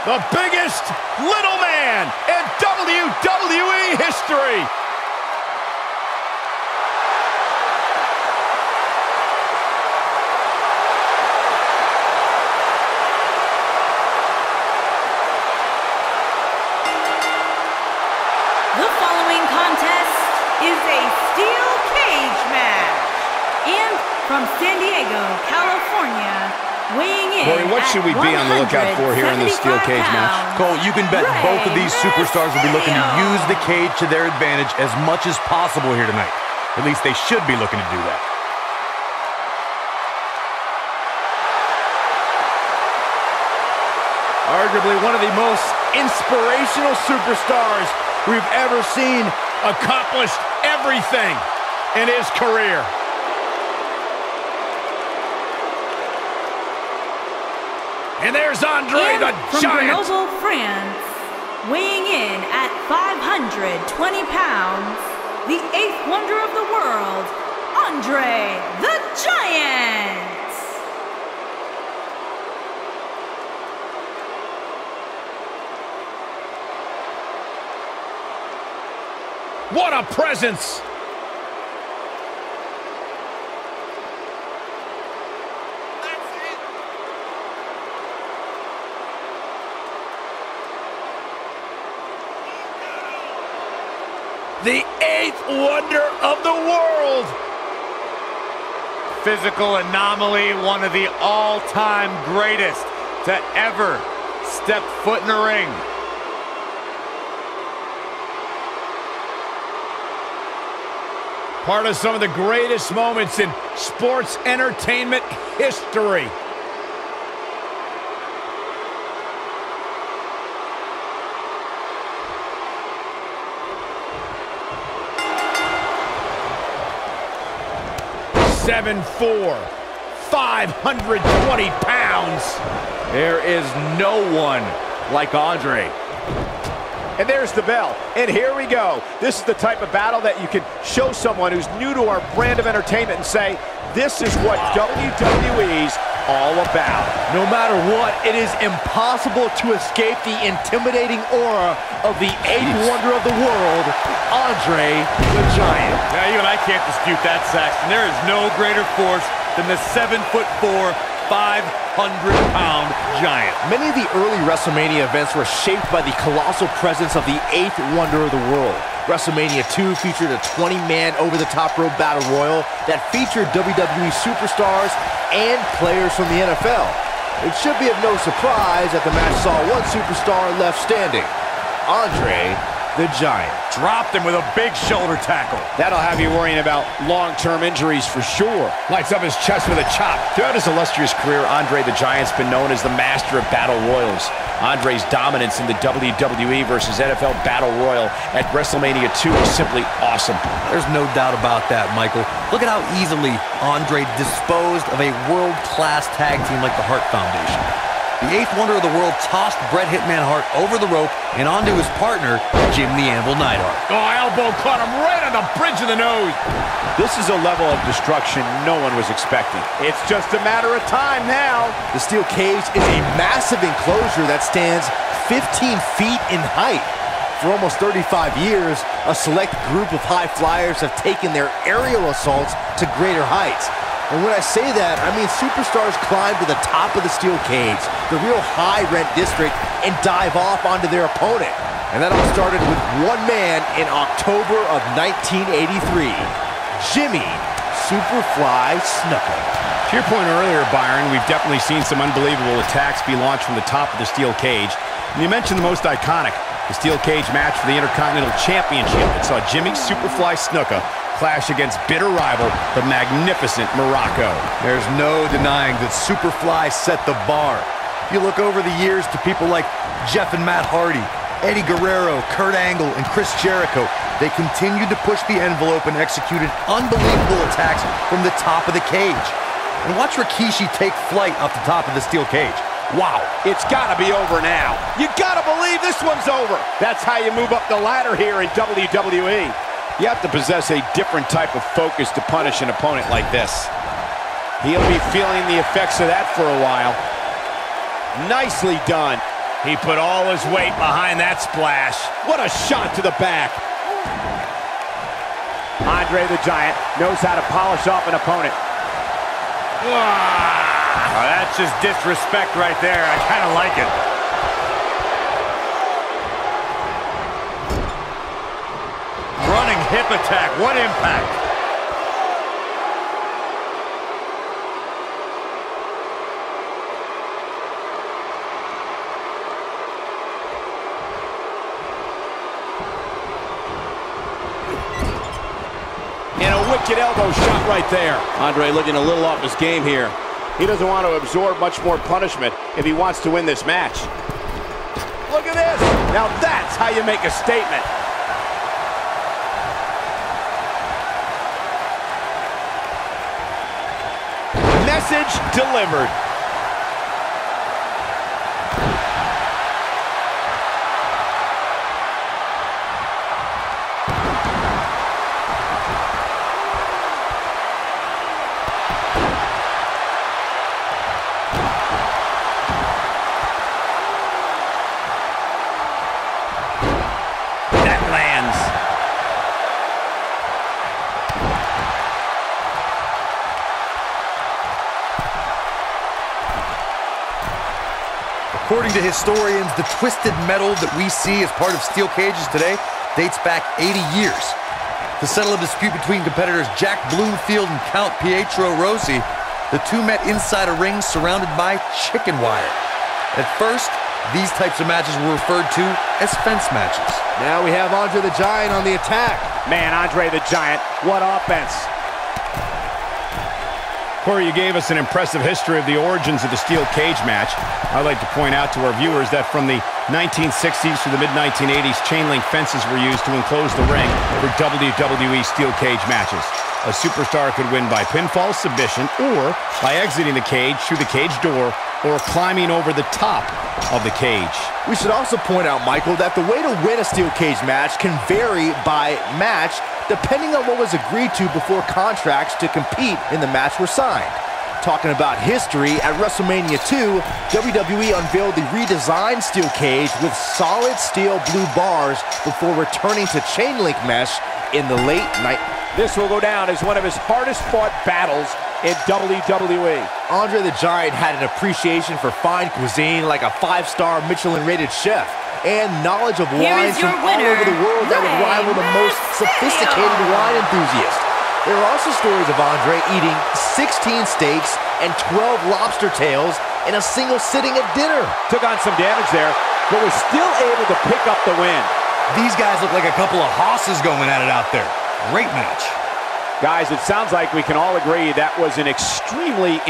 The biggest little man in WWE history. The following contest is a steel cage match. And from San Diego, California, weighing in Corey, what should we be on the lookout for here in this steel cage match? Cole, you can bet both of these superstars will be looking to use the cage to their advantage as much as possible here tonight. At least they should be looking to do that. Arguably one of the most inspirational superstars we've ever seen accomplish everything in his career. And there's Andre the from Giant. Grenoble, France, weighing in at 520 pounds, the eighth wonder of the world, Andre the Giant. What a presence! The eighth wonder of the world! Physical anomaly, one of the all-time greatest to ever step foot in a ring. Part of some of the greatest moments in sports entertainment history. (7'4", 520 pounds. There is no one like Andre. And there's the bell, and here we go. This is the type of battle that you can show someone who's new to our brand of entertainment and say, this is what WWE's all about. No matter what, it is impossible to escape the intimidating aura of the eighth wonder of the world, Andre the Giant. Now, even I can't dispute that, Saxton. There is no greater force than the 7'4", 500-pound giant. Many of the early WrestleMania events were shaped by the colossal presence of the eighth wonder of the world. WrestleMania 2 featured a 20-man over-the-top rope battle royal that featured WWE superstars and players from the NFL. It should be of no surprise that the match saw one superstar left standing, Andre the Giant. Dropped him with a big shoulder tackle. That'll have you worrying about long-term injuries for sure. Lights up his chest with a chop. Throughout his illustrious career, Andre the Giant's been known as the master of battle royals. Andre's dominance in the WWE versus NFL Battle Royal at WrestleMania 2 is simply awesome. There's no doubt about that, Michael. Look at how easily Andre disposed of a world-class tag team like the Hart Foundation. The eighth wonder of the world tossed Bret Hitman Hart over the rope and onto his partner, Jim the Anvil Neidhart. Oh, elbow caught him right on the bridge of the nose. This is a level of destruction no one was expecting. It's just a matter of time now. The steel cage is a massive enclosure that stands 15 feet in height. For almost 35 years, a select group of high flyers have taken their aerial assaults to greater heights. And when I say that, I mean superstars climb to the top of the steel cage, the real high-rent district, and dive off onto their opponent. And that all started with one man in October of 1983, Jimmy Superfly Snuka. To your point earlier, Byron, we've definitely seen some unbelievable attacks be launched from the top of the steel cage. And you mentioned the most iconic, the steel cage match for the Intercontinental Championship that saw Jimmy Superfly Snuka clash against bitter rival, the magnificent Morocco. There's no denying that Superfly set the bar. You look over the years to people like Jeff and Matt Hardy, Eddie Guerrero, Kurt Angle, and Chris Jericho. They continued to push the envelope and executed unbelievable attacks from the top of the cage. And watch Rikishi take flight off the top of the steel cage. Wow. It's gotta be over now. You gotta believe this one's over. That's how you move up the ladder here in WWE. You have to possess a different type of focus to punish an opponent like this. He'll be feeling the effects of that for a while. Nicely done. He put all his weight behind that splash. What a shot to the back. Andre the Giant knows how to polish off an opponent. Oh, that's just disrespect right there. I kind of like it. Running hip attack. What impact. And a wicked elbow shot right there. Andre looking a little off his game here. He doesn't want to absorb much more punishment if he wants to win this match. Look at this. Now that's how you make a statement. Message delivered. According to historians, the twisted metal that we see as part of steel cages today dates back 80 years. To settle a dispute between competitors Jack Bloomfield and Count Pietro Rossi, the two met inside a ring surrounded by chicken wire. At first, these types of matches were referred to as fence matches. Now we have Andre the Giant on the attack. Man, Andre the Giant, what offense. Corey, you gave us an impressive history of the origins of the steel cage match. I'd like to point out to our viewers that from the 1960s to the mid-1980s, chain link fences were used to enclose the ring for WWE steel cage matches. A superstar could win by pinfall, submission, or by exiting the cage through the cage door or climbing over the top of the cage. We should also point out, Michael, that the way to win a steel cage match can vary by match depending on what was agreed to before contracts to compete in the match were signed. Talking about history, at WrestleMania 2, WWE unveiled the redesigned steel cage with solid steel blue bars before returning to chain link mesh in the late night. This will go down as one of his hardest fought battles in WWE. Andre the Giant had an appreciation for fine cuisine like a 5-star Michelin-rated chef, and knowledge of wines from all over the world that would rival the most sophisticated wine enthusiast. There are also stories of Andre eating 16 steaks and 12 lobster tails in a single sitting at dinner. Took on some damage there, but was still able to pick up the win. These guys look like a couple of hosses going at it out there. Great match. Guys, it sounds like we can all agree that was an extremely